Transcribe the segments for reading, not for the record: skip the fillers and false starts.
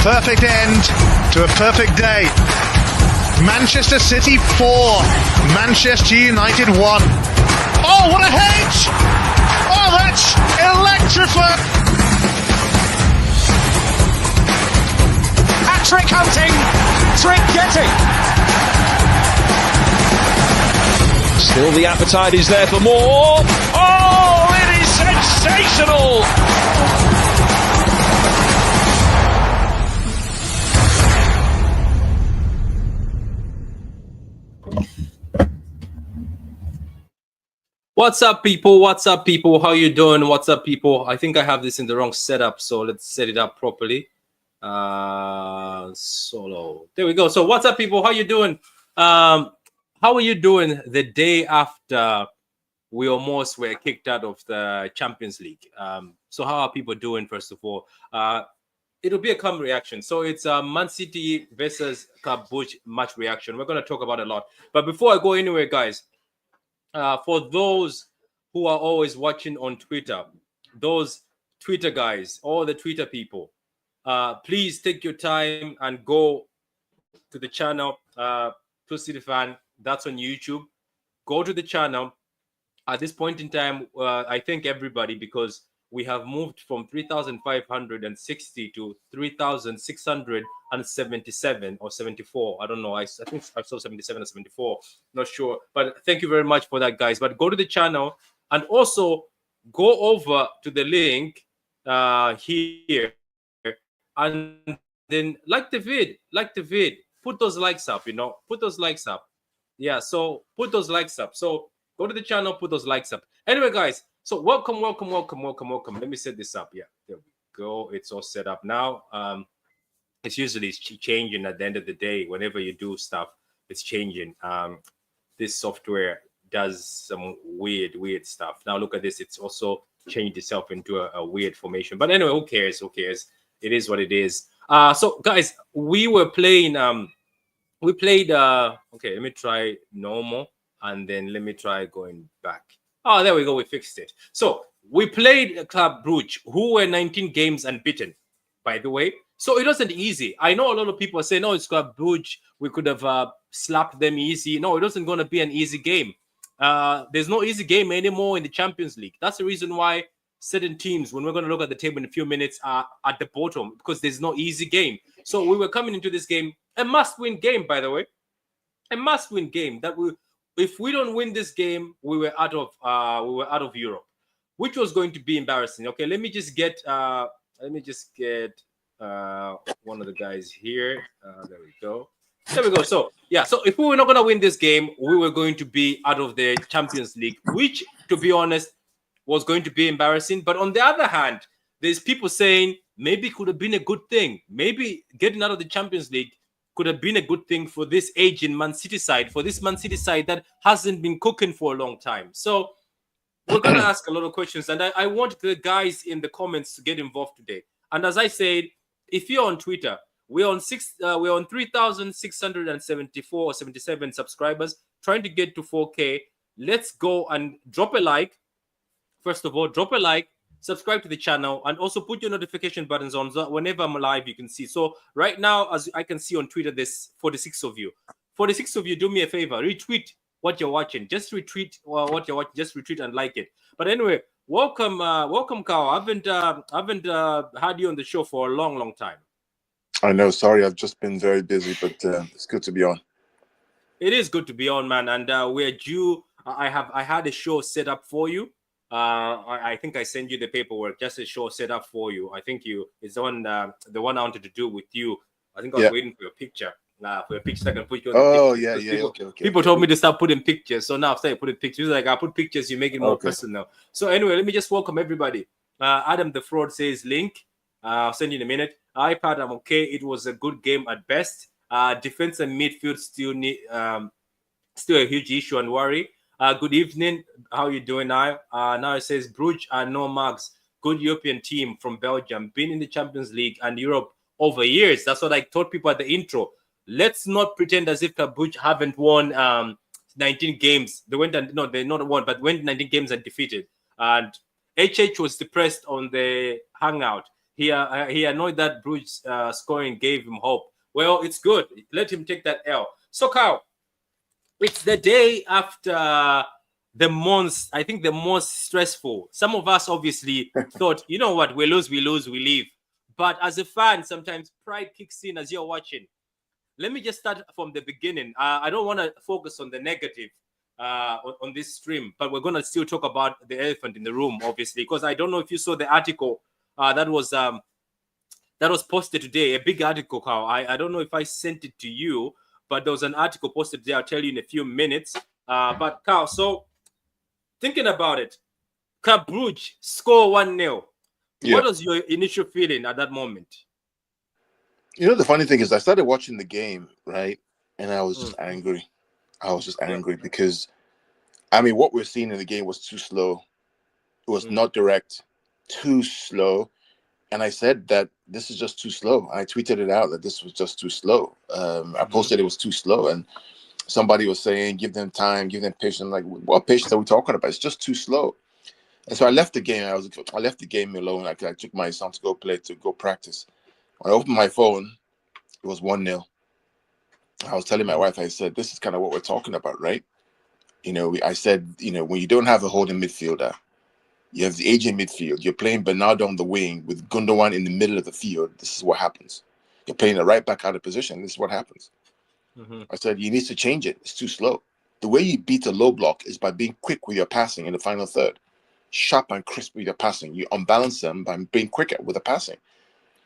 Perfect end to a perfect day. Manchester City 4, Manchester United 1. Oh, what a hedge! Oh, that's electrifying! Hat-trick hunting, trick getting. Still the appetite is there for more. Oh, it is sensational! What's up, people? What's up, people? How you doing? What's up, people? I think I have this in the wrong setup, so let's set it up properly. Solo. There we go. So what's up, people? How you doing? How are you doing the day after we almost were kicked out of the Champions League? So how are people doing, first of all? It'll be a calm reaction. So it's Man City versus Club Brugge match reaction. We're going to talk about a lot. But before I go anywhere, guys, for those who are always watching on Twitter, those Twitter guys, all the Twitter people, please take your time and go to the channel, Two City Fan. That's on YouTube. Go to the channel. At this point in time, I thank everybody because we have moved from 3,560 to 3,677 or 74. I don't know. I think I saw 77 or 74. Not sure. But thank you very much for that, guys. But go to the channel and also go over to the link here and then like the vid. Put those likes up, put those likes up. Yeah, so put those likes up. So go to the channel, put those likes up. Anyway, guys, so welcome. Let me set this up. Yeah, there we go. It's all set up now. It's usually changing at the end of the day. Whenever you do stuff, it's changing. This software does some weird stuff. Now look at this. It's also changed itself into a weird formation. But anyway, who cares? It is what it is. So guys, we were playing. We played. Okay, let me try normal, and then let me try going back. Oh, there we go. We fixed it. So we played Club Brugge, who were 19 games unbeaten, by the way. So it wasn't easy. I know a lot of people say, no, it's Club Brugge. We could have slapped them easy. No, it wasn't going to be an easy game. There's no easy game anymore in the Champions League. That's the reason why certain teams, when we're going to look at the table in a few minutes, are at the bottom because there's no easy game. So we were coming into this game, a must-win game, by the way. A must-win game that if we don't win this game, we were out of Europe, which was going to be embarrassing. Okay, let me just get one of the guys here. There we go. So yeah, so if we were not going to win this game, we were going to be out of the Champions League, which, to be honest, was going to be embarrassing. But on the other hand, there's people saying maybe it could have been a good thing. Maybe getting out of the Champions League could have been a good thing for this aging Man City side, for this Man City side that hasn't been cooking for a long time. So we're going to ask a lot of questions, and I want the guys in the comments to get involved today. And as I said, if you're on Twitter, we're on 3,674 or 77 subscribers, trying to get to 4K. Let's go and drop a like. First of all, drop a like, subscribe to the channel, and also put your notification buttons on so whenever I'm live, you can see. So right now, as I can see on Twitter, there's 46 of you. 46 of you, do me a favor, retweet what you're watching. Just retweet what you're watching. Just retweet and like it. But anyway, welcome, Kao. I haven't had you on the show for a long time. I know. Sorry, I've just been very busy, but it's good to be on. It is good to be on, man. And we're due. I had a show set up for you. I think I sent you the paperwork, just a show set up for you. I think it's the one I wanted to do with you. I think I was waiting for your picture. For your picture, I can put you on the picture. Yeah. Okay. People told me to start putting pictures, so now I've started putting pictures. Like, I put pictures, you make it more personal. So anyway, let me just welcome everybody. Adam the Fraud says link. I'll send you in a minute. iPad, I'm okay. It was a good game at best. Defense and midfield still a huge issue and worry. Good evening. How you doing now? Now it says Brugge and no marks. Good European team from Belgium. Been in the Champions League and Europe over years. That's what I told people at the intro. Let's not pretend as if Brugge haven't won 19 games. They not won, but went 19 games and defeated. And HH was depressed on the hangout. he annoyed that Brugge scoring gave him hope. Well, it's good. Let him take that L. So, Carl, it's the day after the months, I think the most stressful. Some of us obviously thought, you know what, we lose, we leave. But as a fan, sometimes pride kicks in as you're watching. Let me just start from the beginning. I don't want to focus on the negative on this stream, but we're going to still talk about the elephant in the room, obviously, because I don't know if you saw the article that was posted today, a big article, Carl. I don't know if I sent it to you, but there was an article posted today. I'll tell you in a few minutes. But Carl, so thinking about it, Club Brugge score 1-0. Yeah. What was your initial feeling at that moment? You know, the funny thing is I started watching the game, right? And I was just angry. I was just angry because, I mean, what we're seeing in the game was too slow. It was not direct, too slow. And I said that this is just too slow. I tweeted it out that this was just too slow. I posted it was too slow. And somebody was saying, give them time, give them patience. Like, what patience are we talking about? It's just too slow. And so I left the game. I left the game alone. I took my son to go practice. When I opened my phone, it was 1-0. I was telling my wife, I said, this is kind of what we're talking about, right? You know, I said, you know, when you don't have a holding midfielder, you have the aging midfield, you're playing Bernardo on the wing with Gundogan in the middle of the field. This is what happens. You're playing the right back out of position. This is what happens. I said, you need to change it. It's too slow. The way you beat a low block is by being quick with your passing in the final third. Sharp and crisp with your passing. You unbalance them by being quicker with the passing.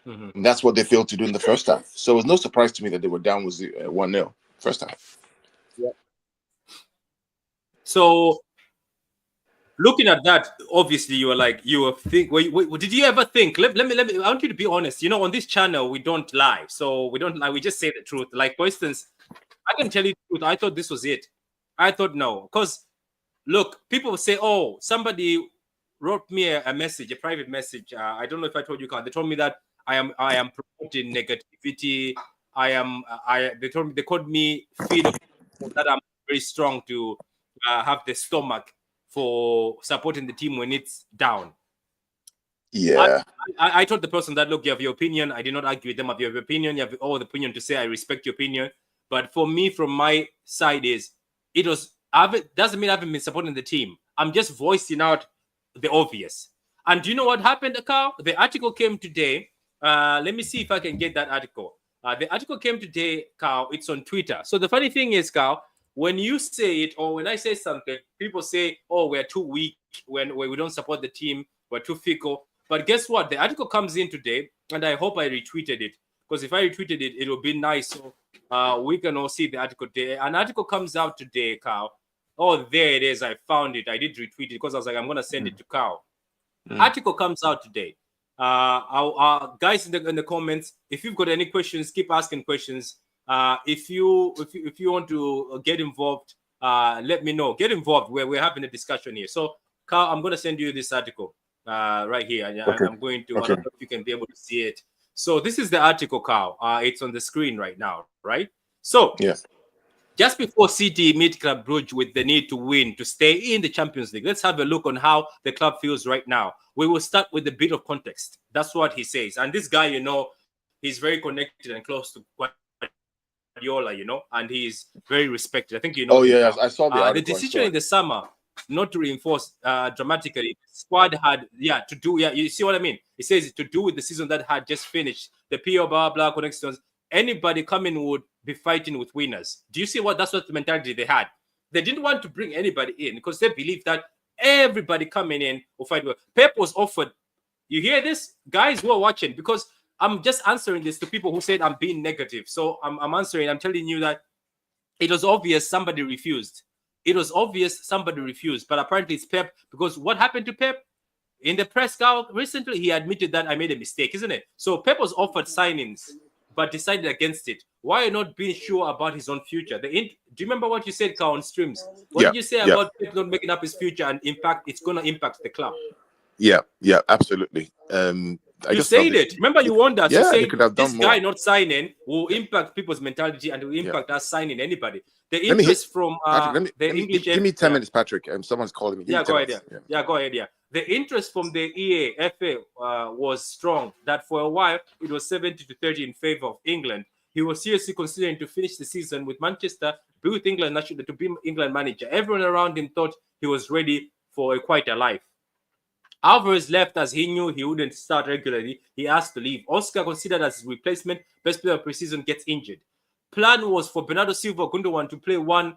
And that's what they failed to do in the first half. So it was no surprise to me that they were down with 1-0 first half. Yeah. So looking at that, obviously you were think. Wait, did you ever think? Let me. I want you to be honest. You know, on this channel we don't lie, so we don't lie. We just say the truth. Like, for instance, I can tell you the truth. I thought this was it. I thought no, because look, people say, oh, somebody wrote me a message, a private message. I don't know if I told you, Carl. They told me that I am promoting negativity. They called me feed that I'm very strong to have the stomach for supporting the team when it's down. Yeah. I told the person that, look, you have your opinion. I did not argue with them. You have your opinion. You have all the opinion to say. I respect your opinion. But for me, from my side, doesn't mean I haven't been supporting the team. I'm just voicing out the obvious. And do you know what happened, Carl? The article came today. Let me see if I can get that article. The article came today, Carl. It's on Twitter. So the funny thing is, Carl, when you say it or when I say something, people say, oh, we're too weak when we don't support the team. We're too fickle. But guess what? The article comes in today, and I hope I retweeted it. Because if I retweeted it, it'll be nice. So we can all see the article today. An article comes out today, Carl. Oh, there it is. I found it. I did retweet it because I was like, I'm going to send it to Carl. Article comes out today. Our guys in the comments, if you've got any questions, keep asking questions. If you want to get involved, let me know. Get involved. We're having a discussion here. So, Carl, I'm going to send you this article right here. Okay. I'm going to. I don't know if you can be able to see it. So this is the article, Carl. It's on the screen right now, right? So just before City meet Club Brugge with the need to win to stay in the Champions League, let's have a look on how the club feels right now. We will start with a bit of context. That's what he says. And this guy, you know, he's very connected and close to Guardiola, you know, and he's very respected. I think you know. Oh, yeah, I saw the article. The decision in the summer not to reinforce dramatically. Squad had, to do, you see what I mean? It says to do with the season that had just finished. The PO, blah, blah, connections. Anybody coming would be fighting with winners. Do you see that's what the mentality they had? They didn't want to bring anybody in because they believed that everybody coming in will fight well. Pep was offered. You hear this? Guys who are watching, because I'm just answering this to people who said I'm being negative. So I'm answering. I'm telling you that it was obvious somebody refused. It was obvious somebody refused. But apparently it's Pep, because what happened to Pep? In the press out recently, he admitted that I made a mistake, isn't it? So Pep was offered signings, but decided against it. Why not being sure about his own future? Do you remember what you said, Carl, on streams? What did you say about Pep not making up his future and it's going to impact the club? Yeah, absolutely. You said it. Remember, you warned us. Yeah, you they said could have done this guy more. not signing will impact people's mentality and will impact us signing anybody. The Let me hit- interest from Patrick, the English... give me 10 minutes, Patrick. Someone's calling me. Give me 10 go ahead. minutes. Yeah, go ahead. Yeah. The interest from the FA was strong. That for a while it was 70 to 30 in favor of England. He was seriously considering to finish the season with Manchester, be with England national, to be England manager. Everyone around him thought he was ready for quite a life. Alvarez left as he knew he wouldn't start regularly. He asked to leave. Oscar, considered as his replacement, best player of preseason, gets injured. Plan was for Bernardo Silva Gundogan to play 1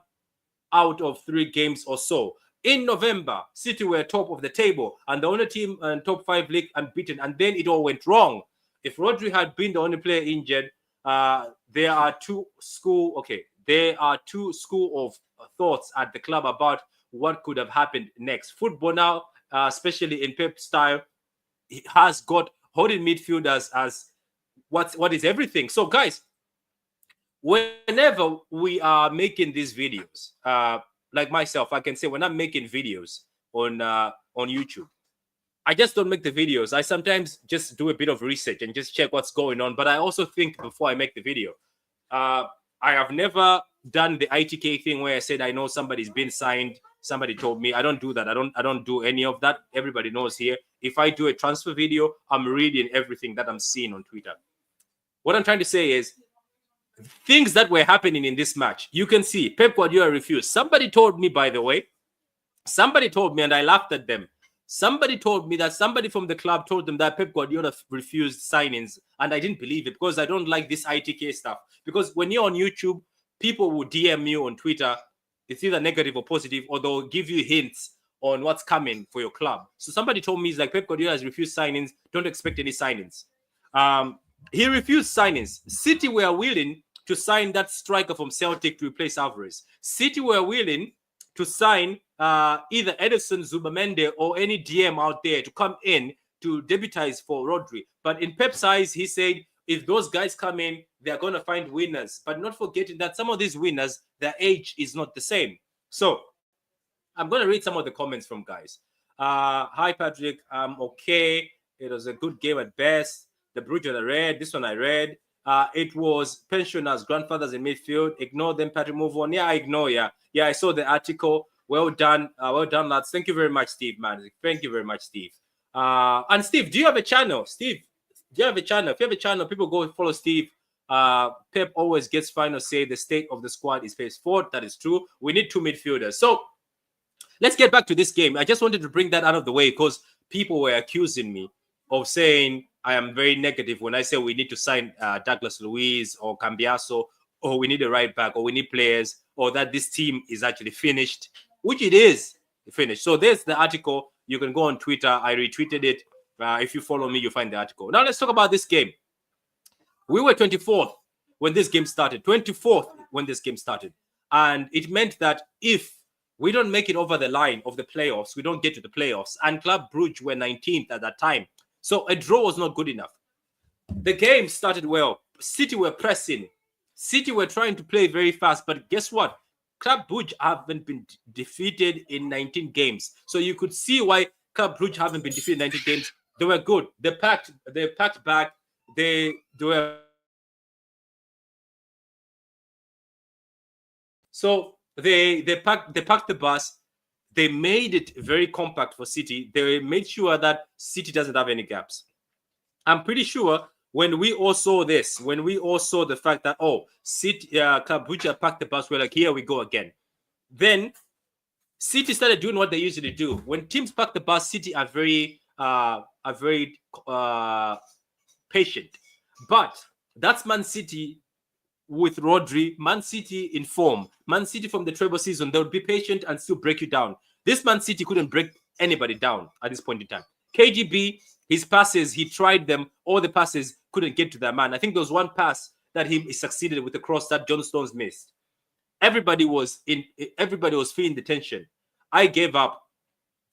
out of 3 games or so. In November, City were top of the table and the only team in top 5 league unbeaten, and then it all went wrong. If Rodri had been the only player injured, there are two school of thoughts at the club about what could have happened next. Football now, especially in Pep's style, he has got holding midfielders as what is everything. So, guys, whenever we are making these videos, like myself, I can say when I'm making videos on YouTube, I just don't make the videos. I sometimes just do a bit of research and just check what's going on. But I also think before I make the video. I have never done the ITK thing where I said I know somebody's been signed. Somebody told me. I don't do that. I don't do any of that. Everybody knows here. If I do a transfer video, I'm reading everything that I'm seeing on Twitter. What I'm trying to say is things that were happening in this match. You can see Pep Guardiola refused. Somebody told me, by the way, and I laughed at them. Somebody told me that somebody from the club told them that Pep Guardiola refused signings, and I didn't believe it because I don't like this ITK stuff. Because when you're on YouTube, people will DM you on Twitter. It's either negative or positive, or they'll give you hints on what's coming for your club. So somebody told me, it's like Pep Guardiola has refused signings. Don't expect any signings. He refused signings. City were willing to sign that striker from Celtic to replace Alvarez. City were willing to sign either Edison, Zubamende, or any DM out there to come in to debutize for Rodri. But in Pep's eyes, he said, if those guys come in, they're going to find winners. But not forgetting that some of these winners, their age is not the same. So I'm going to read some of the comments from guys. Hi, Patrick. I'm okay. It was a good game at best. The Brugge I read. This one I read. It was pensioners, grandfathers in midfield. Ignore them, Patrick. Move on. Yeah, I ignore. Yeah, I saw the article. Well done, lads. Thank you very much, Steve, man. Thank you very much, Steve. And Steve, do you have a channel? Steve, do you have a channel? If you have a channel, people go follow Steve. Pep always gets final say. The state of the squad is phase 4. That is true. We need 2 midfielders. So let's get back to this game. I just wanted to bring that out of the way because people were accusing me of saying I am very negative when I say we need to sign Douglas Luiz or Cambiaso, or we need a right back, or we need players, or that this team is actually finished, which it is finished. So there's the article. You can go on Twitter. I retweeted it. If you follow me, you'll find the article. Now let's talk about this game. We were 24th when this game started. 24th when this game started. And it meant that if we don't make it over the line of the playoffs, we don't get to the playoffs. And Club Brugge were 19th at that time. So a draw was not good enough. The game started well. City were pressing. City were trying to play very fast. But guess what? Club Brugge haven't been defeated in 19 games. So you could see why Club Brugge haven't been defeated in 19 games. They were good. They packed back. They were... So they packed the bus. They made it very compact for City. They made sure that City doesn't have any gaps. I'm pretty sure when we all saw this, when we all saw the fact that, City, Club Brugge packed the bus, we're like, here we go again. Then City started doing what they usually do. When teams pack the bus, City are very patient. But that's Man City with Rodri, Man City in form. Man City from the treble season, they would be patient and still break you down. This Man City couldn't break anybody down at this point in time. KGB, his passes, he tried them. All the passes couldn't get to that man. I think there was one pass that he succeeded with the cross that John Stones missed. Everybody was feeling the tension. I gave up.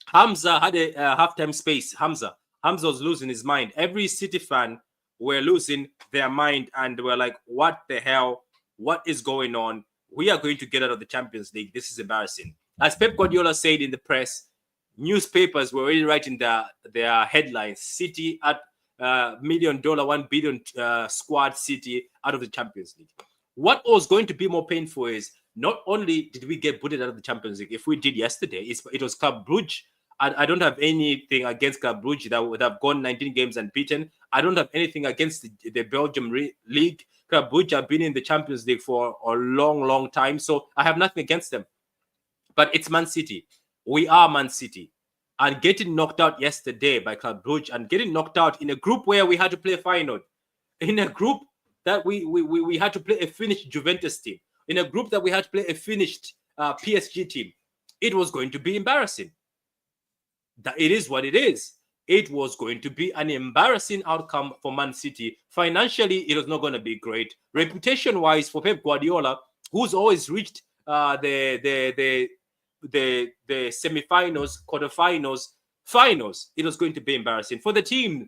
Hamza had a halftime space. Hamza was losing his mind. Every City fan were losing their mind and were like, what the hell? What is going on? We are going to get out of the Champions League. This is embarrassing. As Pep Guardiola said in the press, newspapers were already writing their headlines. City at million, $1 billion squad City out of the Champions League. What was going to be more painful is not only did we get booted out of the Champions League, if we did yesterday, it was Club Brugge. I don't have anything against Club Brugge that would have gone 19 games unbeaten. I don't have anything against the Belgium league. Club Brugge have been in the Champions League for a long, long time, so I have nothing against them. But it's Man City. We are Man City. And getting knocked out yesterday by Club Brugge and getting knocked out in a group where we had to play a final, in a group that we had to play a finished Juventus team, in a group that we had to play a finished PSG team, it was going to be embarrassing. That it is what it is. It was going to be an embarrassing outcome for Man City. Financially, it was not going to be great. Reputation-wise, for Pep Guardiola, who's always reached the semi-finals, quarterfinals, finals, it was going to be embarrassing for the team.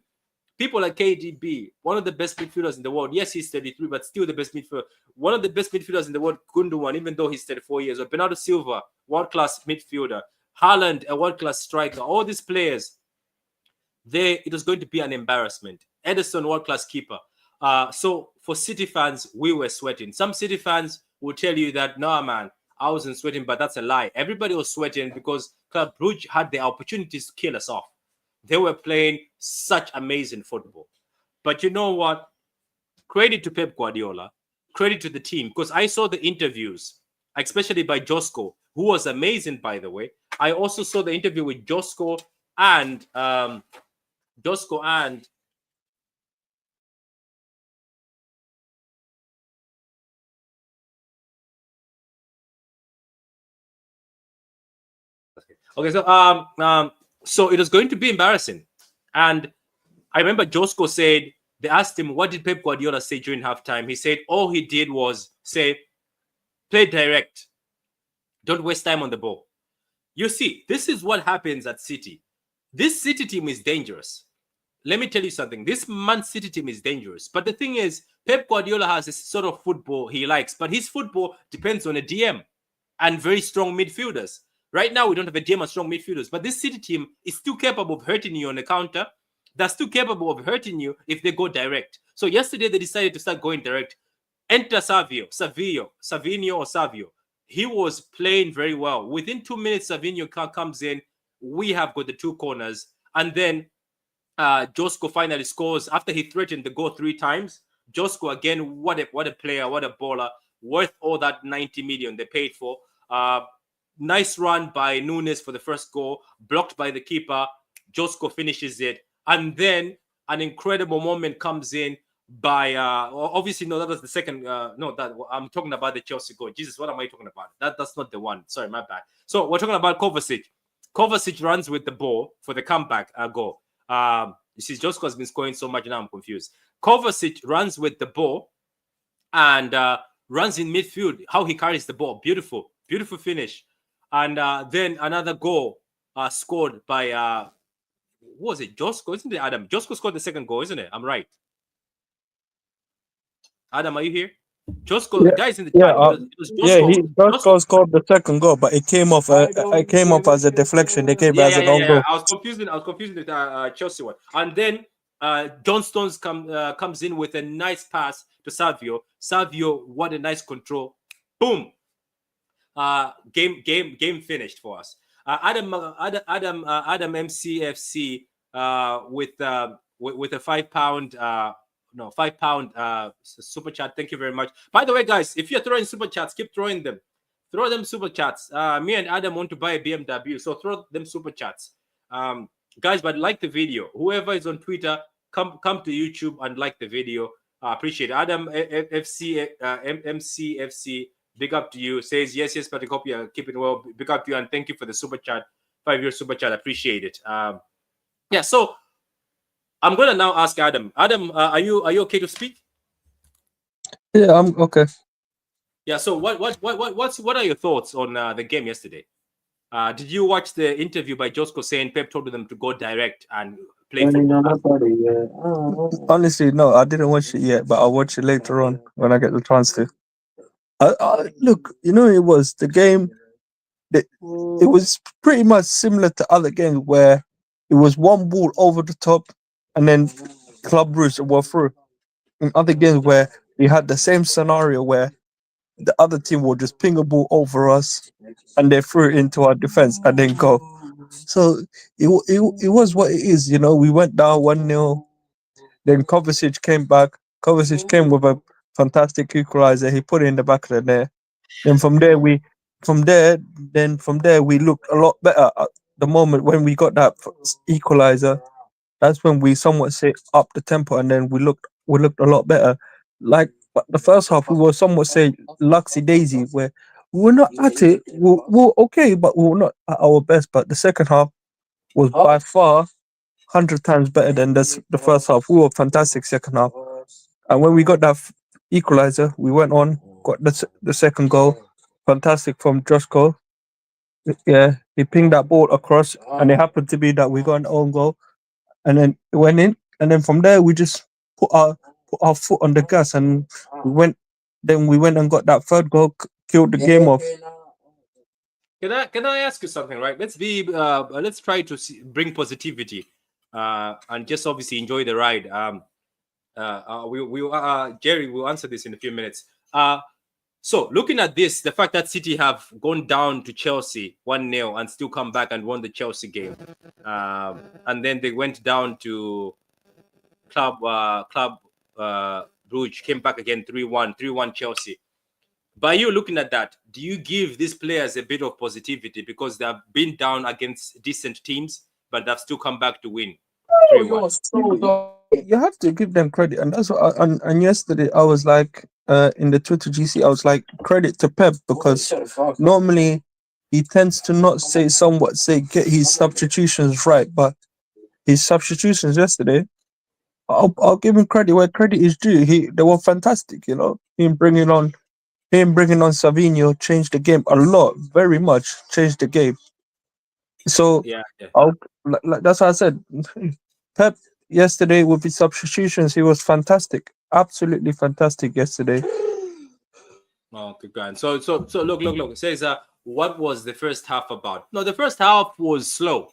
People like KDB, one of the best midfielders in the world. Yes, he's 33, but still the best midfielder. One of the best midfielders in the world, Gundogan, even though he's 34 years old. Bernardo Silva, world-class midfielder. Haaland, a world-class striker. All these players, it was going to be an embarrassment. Ederson, world-class keeper. So for City fans, we were sweating. Some City fans will tell you that, no, man, I wasn't sweating, but that's a lie. Everybody was sweating because Club Brugge had the opportunities to kill us off. They were playing such amazing football. But you know what? Credit to Pep Guardiola. Credit to the team. Because I saw the interviews, especially by Josko, who was amazing, by the way. I also saw the interview with Josko and okay, so it was going to be embarrassing. And I remember Josko said, they asked him, what did Pep Guardiola say during halftime? He said all he did was say, play direct. Don't waste time on the ball. You see, this is what happens at City. This City team is dangerous. Let me tell you something. This Man City team is dangerous. But the thing is, Pep Guardiola has a sort of football he likes. But his football depends on a DM and very strong midfielders. Right now, we don't have a DM and strong midfielders. But this City team is still capable of hurting you on the counter. They're still capable of hurting you if they go direct. So yesterday, they decided to start going direct. Enter Savinho. He was playing very well. Within 2 minutes, Savinho comes in. We have got the two corners. And then Josko finally scores after he threatened the goal 3 times. Josko, again, what a player, what a baller. Worth all that 90 million they paid for. Nice run by Nunes for the first goal. Blocked by the keeper. Josko finishes it. And then an incredible moment comes in by obviously no, that was the second that I'm talking about the Chelsea goal. Jesus, what am I talking about? That's not the one. Sorry, my bad. So we're talking about Kovacic. Kovacic runs with the ball for the comeback goal. You see, Josko has been scoring so much now I'm confused. Kovacic runs with the ball and runs in midfield. How he carries the ball, beautiful finish. And then another goal scored by what was it? Josko, isn't it, Adam? Josko scored the second goal, isn't it? I'm right. Adam, are you here? Josko, Yeah, guys in the yeah, chat. It was Josko. Josko scored the second goal, but it came off. It came off as a deflection. They came as an own goal. I was confusing the Chelsea one. And then John Stones comes in with a nice pass to Savio. Savio, what a nice control! Boom. Game finished for us. Adam MCFC with a £5 super chat. Thank you very much. By the way, guys, if you're throwing super chats, keep throwing them. Throw them super chats. Me and Adam want to buy a BMW, so throw them super chats. Guys, but like the video. Whoever is on Twitter, come to YouTube and like the video. Appreciate it. Adam MCFC, big up to you. Says yes, Patrick, hope you're keeping well. Big up to you and thank you for the super chat. 5-year super chat. Appreciate it. So I'm gonna now ask Adam. Adam, are you okay to speak? Yeah, I'm okay. Yeah. So what are your thoughts on the game yesterday? Did you watch the interview by Josko saying Pep told them to go direct and play football? Honestly, no, I didn't watch it yet, but I'll watch it later on when I get the chance to. Look, it was the game. It was pretty much similar to other games where it was one ball over the top, and then Club Brugge were through. In other games where we had the same scenario where the other team will just ping a ball over us and they threw it into our defense and then go. So it was what it is, you know. We went down 1-0. Then Kovacic came back. Kovacic came with a fantastic equalizer. He put it in the back of the net. Then from there we looked a lot better at the moment when we got that equalizer. That's when we somewhat say up the tempo, and then we looked a lot better. Like, but the first half we were somewhat say luxy daisy, where we were not at it. We were okay, but we were not at our best. But the second half was by far 100 times better than the first half. We were fantastic second half, and when we got that equalizer, we went on, got the second goal, fantastic from Joshko. Yeah, he pinged that ball across, and it happened to be that we got an own goal, and then it went in, and then from there we just put our foot on the gas, and we went. Then we went and got that third goal, killed the game off. Can I ask you something? Right, let's try to bring positivity, and just obviously enjoy the ride. Jerry will answer this in a few minutes. So looking at this, the fact that City have gone down to Chelsea 1-0 and still come back and won the Chelsea game, and then they went down to Club Brugge, came back again 3-1 Chelsea. By you looking at that, do you give these players a bit of positivity because they have been down against decent teams, but they've still come back to win 3-1? You have to give them credit, and that's what. And yesterday I was like, in the Twitter GC, I was like, credit to Pep, because normally he tends to not say get his substitutions right, but his substitutions yesterday, I'll give him credit where credit is due. They were fantastic, you know. Him bringing on Savinho changed the game a lot, very much changed the game. So Yeah. that's what I said. Pep yesterday with his substitutions, he was fantastic, absolutely fantastic yesterday. Okay, grand. So look. It says, what was the first half about? No, the first half was slow.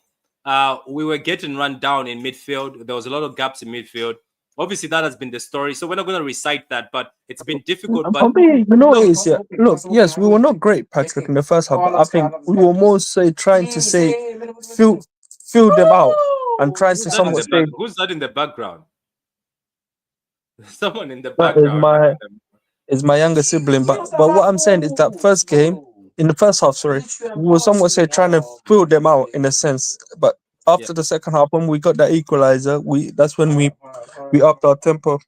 We were getting run down in midfield. There was a lot of gaps in midfield. Obviously, that has been the story. So we're not going to recite that, but it's been difficult. And But for me, look, yes, we were not great, Patrick, in the first half, but I think we were more trying to fill them out and trying to somewhat say who's that in the background? Someone in the that is background. my younger sibling. But what I'm saying is that first game, in the first half, sorry, we were somewhat trying to fill them out in a sense. But after the second half, when we got that equalizer, that's when we upped our tempo.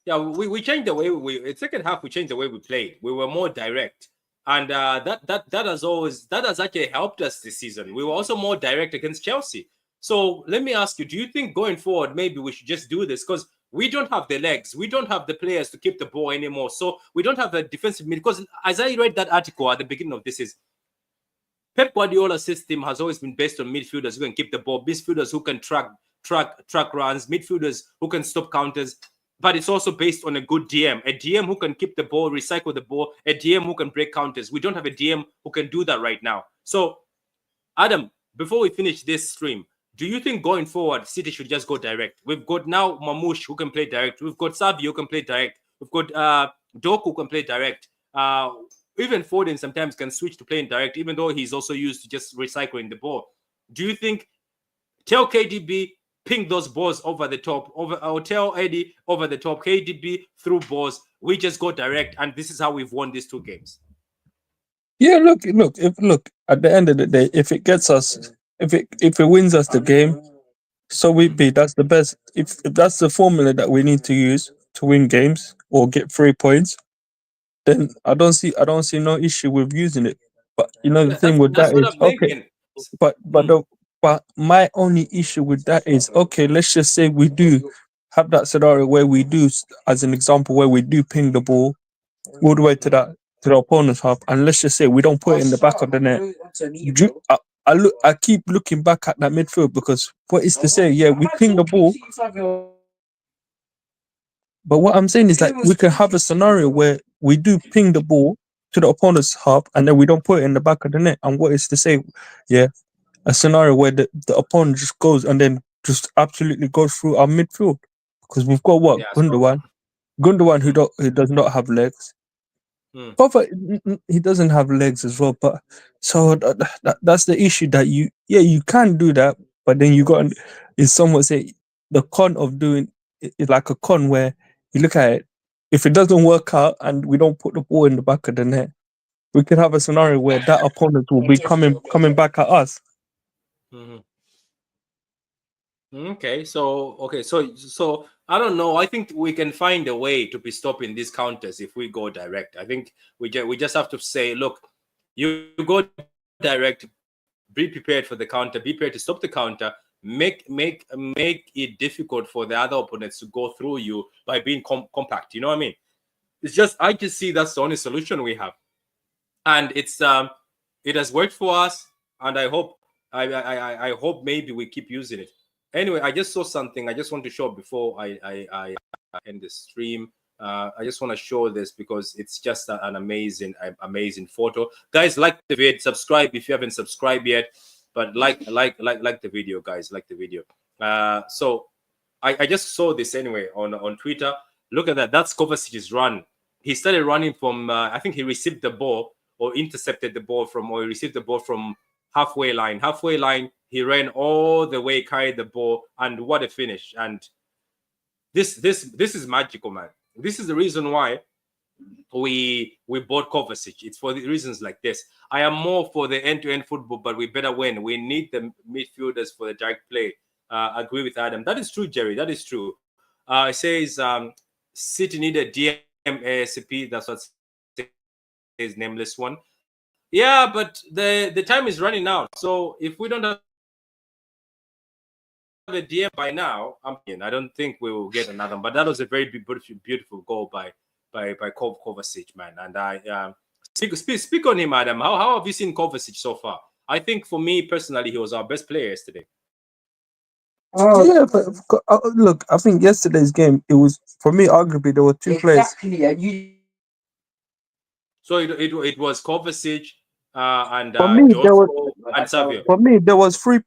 Yeah, we changed the way in second half. We changed the way we played. We were more direct, and that has actually helped us this season. We were also more direct against Chelsea. So let me ask you: do you think going forward maybe we should just do this, because we don't have the legs, we don't have the players to keep the ball anymore, so we don't have a defensive mid? Because as I read that article at the beginning of this, is Pep Guardiola's system has always been based on midfielders who can keep the ball, midfielders who can track runs, midfielders who can stop counters. But it's also based on a good DM, a DM who can keep the ball, recycle the ball, a DM who can break counters. We don't have a DM who can do that right now. So, Adam, before we finish this stream, do you think going forward, City should just go direct? We've got now Mamouche who can play direct. We've got Savi who can play direct. We've got Doku who can play direct. Even Foden sometimes can switch to playing direct, even though he's also used to just recycling the ball. Do you think tell KDB, ping those balls over the top, or tell Eddie over the top, KDB through balls, we just go direct, and this is how we've won these two games? Yeah, look. At the end of the day, if it gets us, if it wins us the game, so we be. That's the best. If that's the formula that we need to use to win games or get 3 points, then I don't see no issue with using it. But you know the thing with That's that what is, I'm okay. thinking. But my only issue with that is, okay, let's just say we do have that scenario where we do, as an example, where we do ping the ball all the way to the opponent's half, and let's just say we don't put it in the back of the net. I keep looking back at that midfield, because what is to say, yeah, we ping the ball, but what I'm saying is that we can have a scenario where we do ping the ball to the opponent's half, and then we don't put it in the back of the net. And what is to say, yeah, a scenario where the opponent just goes and then just absolutely goes through our midfield because we've got what Yeah, so, Gundogan who does not have legs. hmm. Papa, he doesn't have legs as well, but so that's the issue that you can do that, but then you got is somewhat say the con of doing it like a con where you look at it, if it doesn't work out and we don't put the ball in the back of the net, we could have a scenario where that opponent will be coming back at us. Mhm. Okay, so I don't know. I think we can find a way to be stopping these counters if we go direct. I think we just have to say, look, you go direct, be prepared for the counter, be prepared to stop the counter, make it difficult for the other opponents to go through you by being compact. You know what I mean? It's just I just see that's the only solution we have, and it's it has worked for us, and I hope I hope maybe we keep using it. Anyway, I just saw something I just want to show before I end the stream. I just want to show this because it's just an amazing photo. Guys, like the video, subscribe if you haven't subscribed yet, but like the video, guys, like the video. So I just saw this anyway on Twitter. Look at that. That's Kovacic's run. He started running from I think he received the ball or intercepted the ball from, or he received the ball from halfway line. He ran all the way, carried the ball, and what a finish! And this is magical, man. This is the reason why we bought Kovacic. It's for the reasons like this. I am more for the end-to-end football, but we better win. We need the midfielders for the direct play. Agree with Adam. That is true, Jerry. That is true. It says City need a DM ASAP. That's what says nameless one. Yeah, but the time is running out. So if we don't have a DM by now, I don't think we will get another one. But that was a very beautiful goal by Kovacic, man. And I speak on him, Adam. How have you seen Kovacic so far? I think for me personally, he was our best player yesterday. Yeah, but look, I think yesterday's game, it was, for me, arguably there were two players. So it was Kovacic and For me, Josko and Savio. For me, there was three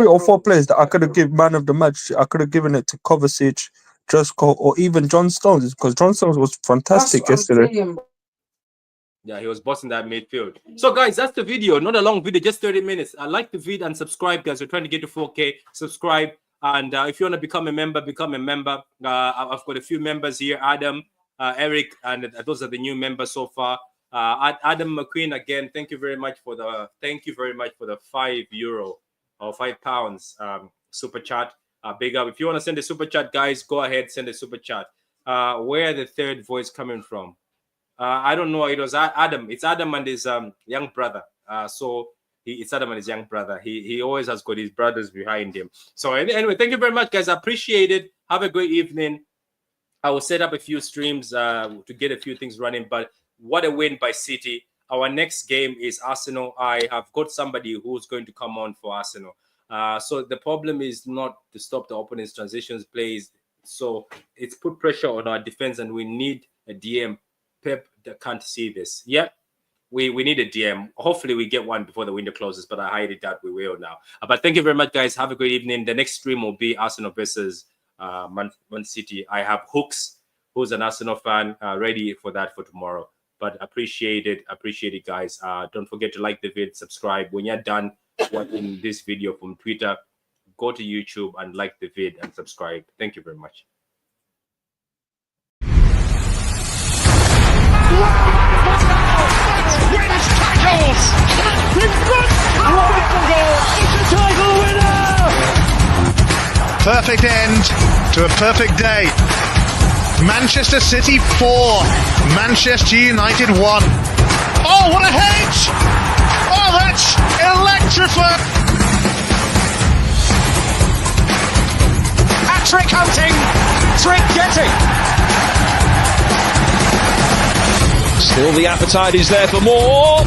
or four players that I could have given man of the match. I could have given it to Kovacic, Josko, or even John Stones, because John Stones was fantastic yesterday. Yeah, he was bossing that midfield. So, guys, that's the video. Not a long video, just 30 minutes. I like the video and subscribe, guys. We're trying to get to 4K. Subscribe. And if you want to become a member, become a member. I've got a few members here. Adam, Eric, and those are the new members so far. Adam McQueen, again, thank you very much for the €5 or £5 super chat. Big up. If you want to send a super chat, guys, go ahead, send a super chat. Where the third voice coming from? I don't know. It was Adam. It's Adam and his young brother. It's Adam and his young brother. He always has got his brothers behind him. So anyway, thank you very much, guys. I appreciate it. Have a great evening. I will set up a few streams to get a few things running. But what a win by City. Our next game is Arsenal. I have got somebody who's going to come on for Arsenal. So the problem is not to stop the opponent's transitions plays. So it's put pressure on our defense, and we need a DM. Pep can't see this. Yeah, we need a DM. Hopefully we get one before the window closes, but I highly doubt we will now. But thank you very much, guys. Have a great evening. The next stream will be Arsenal versus Man City. I have Hooks, who's an Arsenal fan, ready for that for tomorrow. But appreciate it, guys. Don't forget to like the video, subscribe. When you're done watching this video from Twitter, go to YouTube and like the vid and subscribe. Thank you very much. Wins tackles! Title winner! Perfect end to a perfect day. Manchester City 4, Manchester United 1. Oh, what a hit! Oh, that's electrifying! Hat-trick hunting, trick getting. Still the appetite is there for more.